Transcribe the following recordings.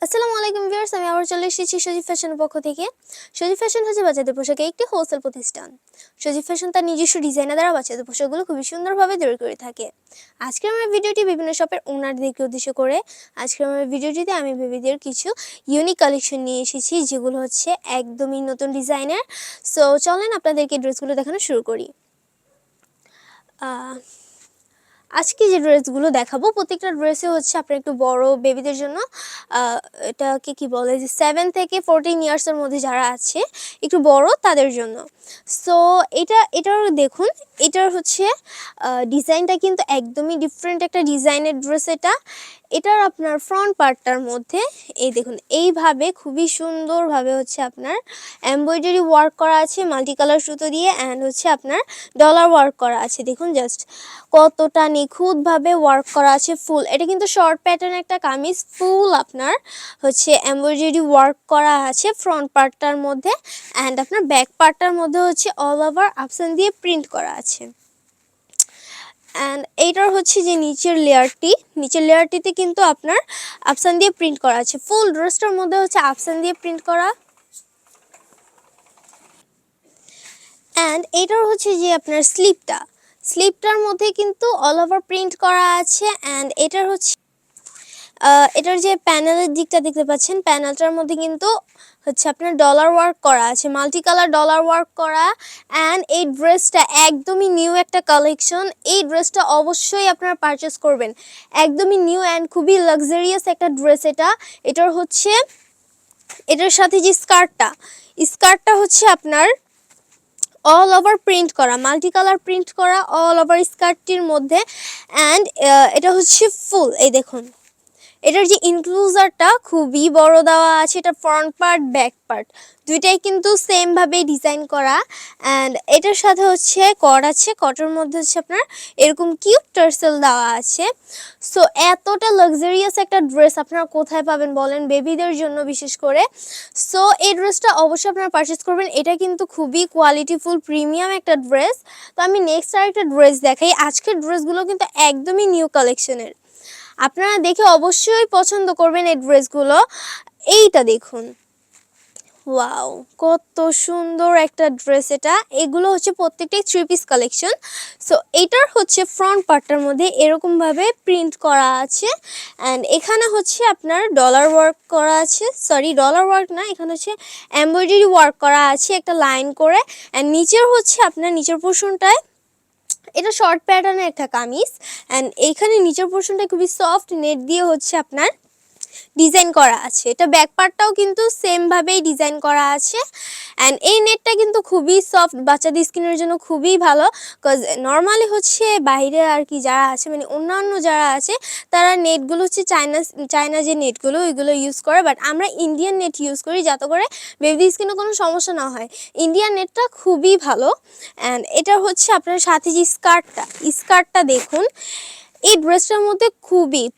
আসসালামু আলাইকুম ভিউয়ার্স, আমি আবার চলে এসেছি সজীব ফ্যাশনের পক্ষ থেকে। সজীব ফ্যাশন হচ্ছে বাচ্চাদের পোশাকের একটি হোলসেল প্রতিষ্ঠান। সজীব ফ্যাশন তার নিজস্ব ডিজাইনার দ্বারা বাচ্চাদের পোশাকগুলো খুবই সুন্দরভাবে তৈরি করে থাকে। আজকে আমার ভিডিওটি বিভিন্ন শপের ওনারদেরকে উদ্দেশ্য করে। আজকে আমার ভিডিওটিতে আমি বেবিদের কিছু ইউনিক কালেকশন নিয়ে এসেছি, যেগুলো হচ্ছে একদমই নতুন ডিজাইনের। সো চলেন আপনাদেরকে ড্রেসগুলো দেখানো শুরু করি। আজকে যে ড্রেসগুলো দেখাবো প্রত্যেকটা ড্রেসে হচ্ছে আপনার একটু বড় বেবিদের জন্য, এটাকে কি বলে যে 7 থেকে 14 ইয়ার্সের মধ্যে যারা আছে একটু বড় তাদের জন্য। সো এটার দেখুন, এটার হচ্ছে ডিজাইনটা কিন্তু একদমই ডিফারেন্ট একটা ডিজাইনের ড্রেস। এটার আপনার ফ্রন্ট পার্টটার মধ্যে এই দেখুন এইভাবে খুবই সুন্দরভাবে হচ্ছে আপনার এমব্রয়ডারি ওয়ার্ক করা আছে মাল্টি কালার সুতো দিয়ে, অ্যান্ড হচ্ছে আপনার ডলার ওয়ার্ক করা আছে। দেখুন জাস্ট কতটা নিখুঁতভাবে ওয়ার্ক করা আছে। ফুল এটা কিন্তু শর্ট প্যাটার্ন একটা কামিজ, ফুল আপনার হচ্ছে এমব্রয়ডারি ওয়ার্ক করা আছে ফ্রন্ট পার্টটার মধ্যে, অ্যান্ড আপনার ব্যাক পার্টটার মধ্যে হচ্ছে অল ওভার আপসান দিয়ে প্রিন্ট করা আছে। অ্যান্ড এইটার হচ্ছে যে নিচের লেয়ারটিতে কিন্তু আপনার আপসান দিয়ে প্রিন্ট করা আছে। ফুল ড্রেসটার মধ্যে হচ্ছে আপসান দিয়ে প্রিন্ট করা। অ্যান্ড এইটার হচ্ছে যে আপনার স্লিপটার মধ্যে কিন্তু অল ওভার প্রিন্ট করা আছে। অ্যান্ড এটার যে প্যানেলের দিকটা দেখতে পাচ্ছেন, প্যানেলটার মধ্যে কিন্তু হচ্ছে আপনার ডলার ওয়ার্ক করা আছে, মাল্টি কালার ডলার ওয়ার্ক করা। অ্যান্ড এই ড্রেসটা একদমই নিউ একটা কালেকশন। এই ড্রেসটা অবশ্যই আপনারা পারচেস করবেন, একদমই নিউ অ্যান্ড খুবই লাক্সারিয়াস একটা ড্রেস। এটার সাথে যে স্কার্টটা হচ্ছে আপনার অল ওভার প্রিন্ট করা, মাল্টি কালার প্রিন্ট করা অল ওভার স্কার্টটির মধ্যে। অ্যান্ড এটা হচ্ছে ফুল, এই দেখুন এটার যে ইনক্লুজারটা খুবই বড় দেওয়া আছে। এটা ফ্রন্ট পার্ট ব্যাক পার্ট দুইটাই কিন্তু সেম ভাবে ডিজাইন করা। অ্যান্ড এটার সাথে হচ্ছে কটের মধ্যে হচ্ছে আপনার এরকম কিউট টার্সেল দেওয়া আছে। সো এতটা লাক্সারিয়াস একটা ড্রেস আপনারা কোথায় পাবেন বলেন, বেবিদের জন্য বিশেষ করে। সো এই ড্রেসটা অবশ্যই আপনারা পারচেস করবেন, এটা কিন্তু খুবই কোয়ালিটিফুল প্রিমিয়াম একটা ড্রেস। তো আমি নেক্সট আরেকটা ড্রেস দেখাই। আজকের ড্রেসগুলো কিন্তু একদমই নিউ কালেকশনের, আপনারা দেখে অবশ্যই পছন্দ করবেন এই ড্রেসগুলো। এইটা দেখুন, ওয়াও কত সুন্দর একটা ড্রেস। এগুলো হচ্ছে প্রত্যেকটাই 3 পিস কালেকশন। সো এটার হচ্ছে ফ্রন্ট পার্টটার মধ্যে এরকম ভাবে প্রিন্ট করা আছে। অ্যান্ড এখানে হচ্ছে আপনার ডলার ওয়ার্ক করা আছে, সরি ডলার ওয়ার্ক না, এখানে হচ্ছে এমব্রয়ডারি ওয়ার্ক করা আছে একটা লাইন করে। অ্যান্ড নিচের হচ্ছে আপনার নিচের পোর্শনটায় এটা শর্ট প্যাটার্নের একটা কামিজ। অ্যান্ড এইখানে নিচের পোর্শনটা খুবই সফট নেট দিয়ে হচ্ছে আপনার ডিজাইন করা আছে। এটা ব্যাক পার্টটাও কিন্তু সেম ভাবেই ডিজাইন করা আছে। অ্যান্ড এই নেটটা কিন্তু খুবই সফট, বাচ্চাদের স্কিনের জন্য খুবই ভালো। কজ নর্মালি হচ্ছে বাইরে আর কি যারা আছে, মানে অন্যান্য যারা আছে তারা নেটগুলো হচ্ছে চায়না যে নেটগুলো ওইগুলো ইউজ করে, বাট আমরা ইন্ডিয়ান নেট ইউজ করি যাতে করে বেবি স্কিনে কোনো সমস্যা না হয়। ইন্ডিয়ান নেটটা খুবই ভালো। অ্যান্ড এটা হচ্ছে আপনার সাথে যে স্কার্টটা দেখুন, এই ড্রেসটার মধ্যে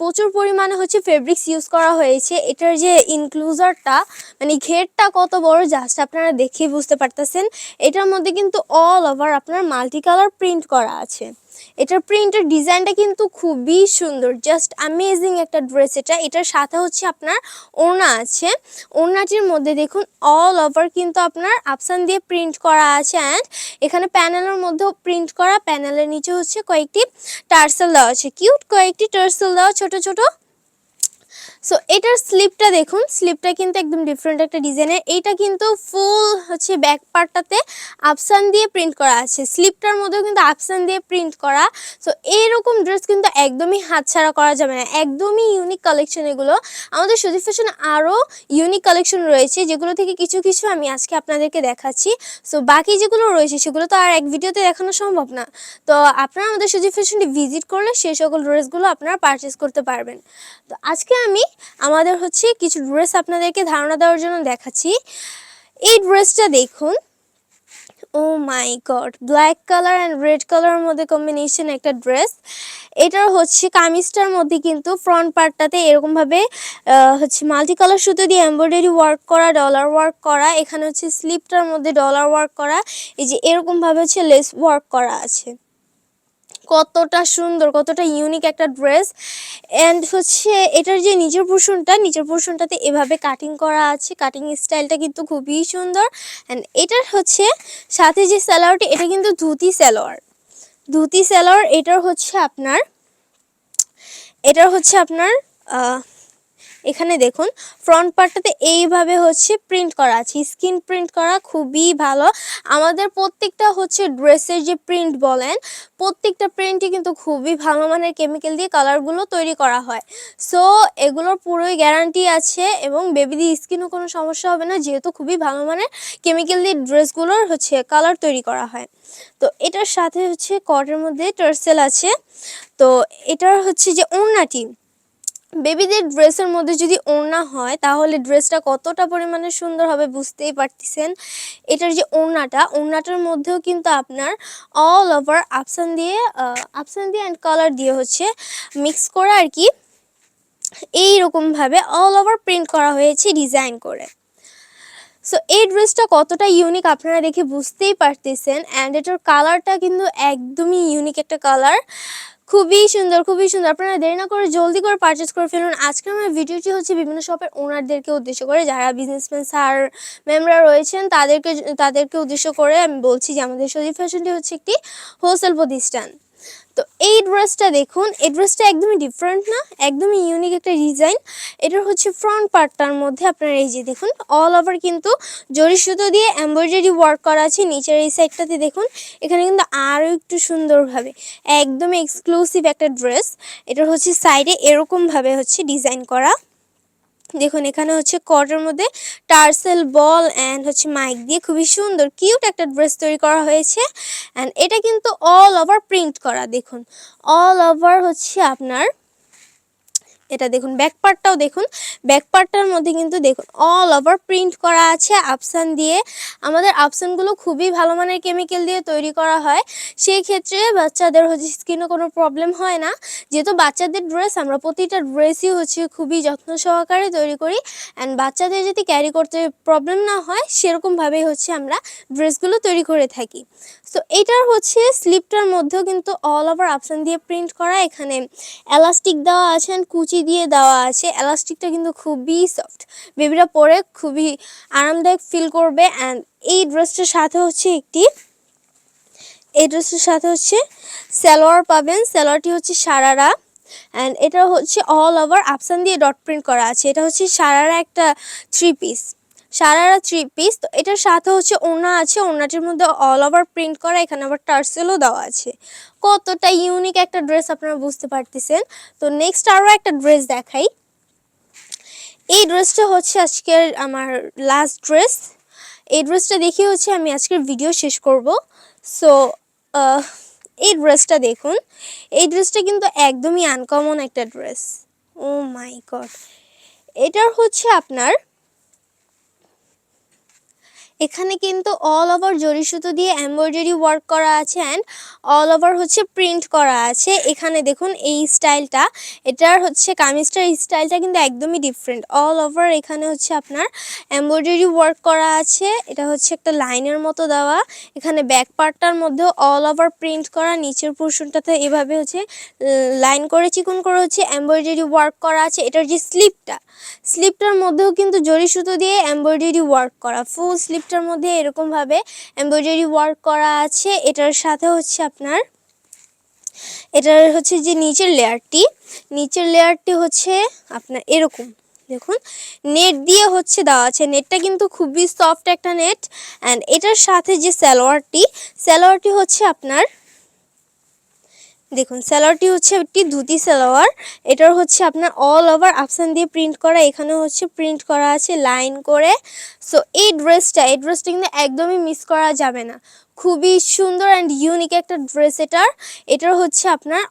প্রচুর পরিমাণে হচ্ছে ফেব্রিক্স ইউজ করা হয়েছে। এটার যে ইনক্লুজারটা মানে ঘেরটা কত বড় জাস্ট আপনারা দেখেই বুঝতে পারতেছেন। এটার মধ্যে কিন্তু অল ওভার আপনার মাল্টি কালার প্রিন্ট করা আছে। এটার প্রিন্টের ডিজাইনটা কিন্তু খুবই সুন্দর, জাস্ট অ্যামেজিং একটা ড্রেস। এটার সাথে হচ্ছে আপনার ওড়না আছে, ওড়নাটির মধ্যে দেখুন অল ওভার কিন্তু আপনার আপসান দিয়ে প্রিন্ট করা আছে। অ্যান্ড এখানে প্যানেলের মধ্যেও প্রিন্ট করা, প্যানেলের নিচে হচ্ছে কয়েকটি টার্সেল দেওয়া আছে, কিউট কয়েকটি টার্সেল দেওয়া ছোট ছোট। সো এটার স্লিপটা দেখুন, স্লিপটা কিন্তু একদম ডিফারেন্ট একটা ডিজাইনের। এইটা কিন্তু ফুল হচ্ছে ব্যাক পার্টটাতে আপসান দিয়ে প্রিন্ট করা আছে, স্লিপটার মধ্যেও কিন্তু আপসান দিয়ে প্রিন্ট করা। সো এইরকম ড্রেস কিন্তু একদমই হাতছাড়া করা যাবে না, একদমই ইউনিক কালেকশন এগুলো। আমাদের সজীব ফ্যাশনে আরও ইউনিক কালেকশন রয়েছে, যেগুলো থেকে কিছু কিছু আমি আজকে আপনাদেরকে দেখাচ্ছি। সো বাকি যেগুলো রয়েছে সেগুলো তো আর এক ভিডিওতে দেখানো সম্ভব না। তো আপনারা আমাদের সজীব ফ্যাশনটি ভিজিট করলে সেই সকল ড্রেসগুলো আপনারা পারচেস করতে পারবেন। তো আজকে আমি আমাদের হচ্ছে কিছু ড্রেস আপনাদেরকে ধারণা দেওয়ার জন্য দেখাচ্ছি। এই ড্রেসটা দেখুন, oh my god, black colour and red কালারের মধ্যে কম্বিনেশন একটা ড্রেস। এটার হচ্ছে কামিজটার মধ্যে কিন্তু ফ্রন্ট পার্টটাতে এরকমভাবে হচ্ছে মাল্টি কালার সুতো দিয়ে এমব্রয়ডারি ওয়ার্ক করা, ডলার ওয়ার্ক করা। এখানে হচ্ছে স্লিপটার মধ্যে ডলার ওয়ার্ক করা, এই যে এরকমভাবে হচ্ছে লেস ওয়ার্ক করা আছে। কতটা সুন্দর, কতটা ইউনিক একটা ড্রেস। অ্যান্ড হচ্ছে এটার যে নিচের পোর্শনটাতে এভাবে কাটিং করা আছে, কাটিং স্টাইলটা কিন্তু খুবই সুন্দর। অ্যান্ড এটার হচ্ছে সাথে যে সালোয়ারটি, এটা কিন্তু ধুতি সালোয়ার। এটার হচ্ছে আপনার এখানে দেখুন ফ্রন্ট পার্টটাতে এইভাবে হচ্ছে প্রিন্ট করা আছে, স্ক্রিন প্রিন্ট করা, খুবই ভালো। আমাদের প্রত্যেকটা হচ্ছে ড্রেসের যে প্রিন্ট বলেন, প্রত্যেকটা প্রিন্টই কিন্তু খুবই ভালো মানের কেমিক্যাল দিয়ে কালারগুলো তৈরি করা হয়। সো এগুলোর পুরোই গ্যারান্টি আছে এবং বেবিদের স্কিনও কোনো সমস্যা হবে না, যেহেতু খুবই ভালো মানের কেমিক্যাল দিয়ে ড্রেসগুলোর হচ্ছে কালার তৈরি করা হয়। তো এটার সাথে হচ্ছে কটের মধ্যে টার্সেল আছে। তো এটার হচ্ছে যে ওড়নাটি, বেবিদের ড্রেসের মধ্যে যদি ওড়না হয় তাহলে ড্রেসটা কতটা পরিমাণে সুন্দর হবে বুঝতেই পারতেছেন। এটার যে ওড়নাটার মধ্যেও কিন্তু আপনার অল ওভার আফসান দিয়ে অ্যান্ড কালার দিয়ে হচ্ছে মিক্স করা আর কি, এইরকমভাবে অল ওভার প্রিন্ট করা হয়েছে ডিজাইন করে। সো এই ড্রেসটা কতটা ইউনিক আপনারা দেখে বুঝতেই পারতেছেন। অ্যান্ড এটার কালারটা কিন্তু একদমই ইউনিক একটা কালার, খুবই সুন্দর, খুবই সুন্দর। আপনারা দেরি না করে জলদি করে পারচেজ করে ফেলুন। আজকে আমার ভিডিওটি হচ্ছে বিভিন্ন শপের ওনারদেরকে উদ্দেশ্য করে, যারা বিজনেসম্যান স্যার ম্যামরা রয়েছেন তাদেরকে উদ্দেশ্য করে আমি বলছি যে আমাদের সজীব ফ্যাশনটি হচ্ছে একটি হোলসেল প্রতিষ্ঠান। তো এই ড্রেসটা দেখুন, এই ড্রেসটা একদমই ডিফারেন্ট না, একদমই ইউনিক একটা ডিজাইন। এটার হচ্ছে ফ্রন্ট পার্টটার মধ্যে আপনারা এই যে দেখুন অল ওভার কিন্তু জরি সুতো দিয়ে এমব্রয়ডারি ওয়ার্ক করা আছে। নিচের এই সাইডটাতে দেখুন, এখানে কিন্তু আরও একটু সুন্দরভাবে একদমই এক্সক্লুসিভ একটা ড্রেস। এটার হচ্ছে সাইডে এরকমভাবে হচ্ছে ডিজাইন করা। দেখুন এখানে হচ্ছে কটের মধ্যে টার্সেল বল অ্যান্ড হচ্ছে মাইক দিয়ে খুবই সুন্দর কিউট একটা ড্রেস তৈরি করা হয়েছে। অ্যান্ড এটা কিন্তু অল ওভার প্রিন্ট করা, দেখুন অল ওভার হচ্ছে আপনার এটা দেখুন ব্যাক পার্টটাও দেখুন, ব্যাক পার্টটার মধ্যে কিন্তু দেখুন অল ওভার প্রিন্ট করা আছে আফসান দিয়ে। আমাদের আফসানগুলো খুবই ভালো মানের কেমিক্যাল দিয়ে তৈরি করা হয়, সেই ক্ষেত্রে বাচ্চাদের হচ্ছে স্কিনে কোনো প্রবলেম হয় না। যেহেতু বাচ্চাদের ড্রেস, আমরা প্রতিটা ড্রেসই হচ্ছে খুবই যত্ন সহকারে তৈরি করি। অ্যান্ড বাচ্চাদের যদি ক্যারি করতে প্রবলেম না হয় সেরকমভাবেই হচ্ছে আমরা ড্রেসগুলো তৈরি করে থাকি। সো এইটার হচ্ছে স্লিপটার মধ্যেও কিন্তু অল ওভার আফসান দিয়ে প্রিন্ট করা, এখানে এলাস্টিক দেওয়া আছে অ্যান্ড কুচি দিয়ে দেওয়া আছে। এলাস্টিকটা কিন্তু খুবই সফট, বেবিরা পরে খুবই আরামদায়ক ফিল করবে। অ্যান্ড এই ড্রেসটার সাথে হচ্ছে সালোয়ার পাবেন, সালোয়ারটি হচ্ছে সারারা। অ্যান্ড এটা হচ্ছে অল ওভার আফসান দিয়ে ডট প্রিন্ট করা আছে। এটা হচ্ছে সারারা একটা থ্রি পিস। তো এটার সাথে হচ্ছে ওড়না আছে, ওড়নাটির মধ্যে অল ওভার প্রিন্ট করা, এখানে আবার টার্সেলও দেওয়া আছে। কতটা ইউনিক একটা ড্রেস আপনারা বুঝতে পারতেছেন। তো নেক্সট আরও একটা ড্রেস দেখাই। এই ড্রেসটা হচ্ছে আজকের আমার লাস্ট ড্রেস। এই ড্রেসটা দেখে হচ্ছে আমি আজকের ভিডিও শেষ করব। সো এই ড্রেসটা দেখুন, এই ড্রেসটা কিন্তু একদমই আনকমন একটা ড্রেস। ও মাই গড, এটার হচ্ছে আপনার এখানে কিন্তু অল ওভার জরি সুতো দিয়ে এমব্রয়ডারি ওয়ার্ক করা আছে অ্যান্ড অল ওভার হচ্ছে প্রিন্ট করা আছে। এখানে দেখুন এই স্টাইলটা, এটার হচ্ছে কামিজটার স্টাইলটা কিন্তু একদমই ডিফারেন্ট। অল ওভার এখানে হচ্ছে আপনার এমব্রয়ডারি ওয়ার্ক করা আছে, এটা হচ্ছে একটা লাইনের মতো দেওয়া। এখানে ব্যাক পার্টটার মধ্যেও অল ওভার প্রিন্ট করা, নিচের পোর্শনটাতে এভাবে হচ্ছে লাইন করে চিকন করে হচ্ছে এমব্রয়ডারি ওয়ার্ক করা আছে। এটার যে স্লিপটার মধ্যেও কিন্তু জরি সুতো দিয়ে এমব্রয়ডারি ওয়ার্ক করা, ফুল স্লিপটার মধ্যে এরকমভাবে এমব্রয়ডারি ওয়ার্ক করা আছে। এটার সাথে হচ্ছে আপনার এটার হচ্ছে যে নিচের লেয়ারটি হচ্ছে আপনার এরকম দেখুন নেট দিয়ে হচ্ছে দেওয়া আছে। নেটটা কিন্তু খুবই সফট একটা নেট। অ্যান্ড এটার সাথে যে সালোয়ারটি হচ্ছে আপনার দেখুন, সালোয়ারটি হচ্ছে একটি ধুতি সালোয়ার। এটার হচ্ছে আপনার অল ওভার আফসান দিয়ে প্রিন্ট করা, এখানে হচ্ছে প্রিন্ট করা আছে লাইন করে। সো এই ড্রেসটা কিন্তু একদমই মিস করা যাবে না, খুবই সুন্দর অ্যান্ড ইউনিক একটা ড্রেস। এটার হচ্ছে আপনার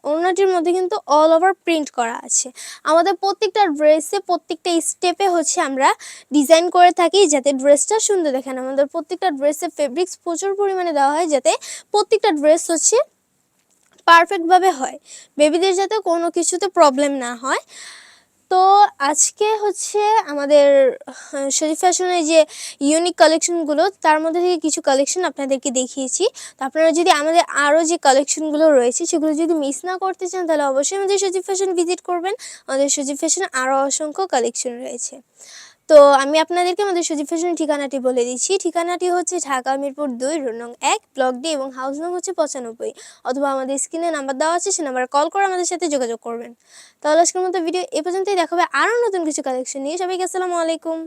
ওড়নাটির মধ্যে কিন্তু অল ওভার প্রিন্ট করা আছে। আমাদের প্রত্যেকটা ড্রেসে প্রত্যেকটা স্টেপে হচ্ছে আমরা ডিজাইন করে থাকি যাতে ড্রেসটা সুন্দর দেখেন। আমাদের প্রত্যেকটা ড্রেসে ফেব্রিক্স প্রচুর পরিমাণে দেওয়া হয় যাতে প্রত্যেকটা ড্রেস হচ্ছে পারফেক্টভাবে হয়, বেবিদের যাতে কোনো কিছুতে প্রবলেম না হয়। তো আজকে হচ্ছে আমাদের শরীফ ফ্যাশনের যে ইউনিক কালেকশনগুলো তার মধ্যে থেকে কিছু কালেকশন আপনাদেরকে দেখিয়েছি। তো আপনারা যদি আমাদের আরও যে কালেকশনগুলো রয়েছে সেগুলো যদি মিস না করতে চান তাহলে অবশ্যই আমাদের সজীব ফ্যাশন ভিজিট করবেন। আমাদের সজীব ফ্যাশনে আরও অসংখ্য কালেকশন রয়েছে। তো আমি আপনাদেরকে আমাদের সজীব ফ্যাশনের ঠিকানাটি বলে দিচ্ছি। ঠিকানাটি হচ্ছে ঢাকা মিরপুর 2 রোড নং 1 ব্লক ডি এবং হাউস নং হচ্ছে 95, অথবা আমাদের স্ক্রিনে নাম্বার দেওয়া আছে, সে নাম্বারে কল করে আমাদের সাথে যোগাযোগ করবেন। তাহলে আজকের মতো ভিডিও এ পর্যন্তই। দেখা হবে আরও নতুন কিছু কালেকশন নিয়ে। সবাইকে আসসালামু আলাইকুম।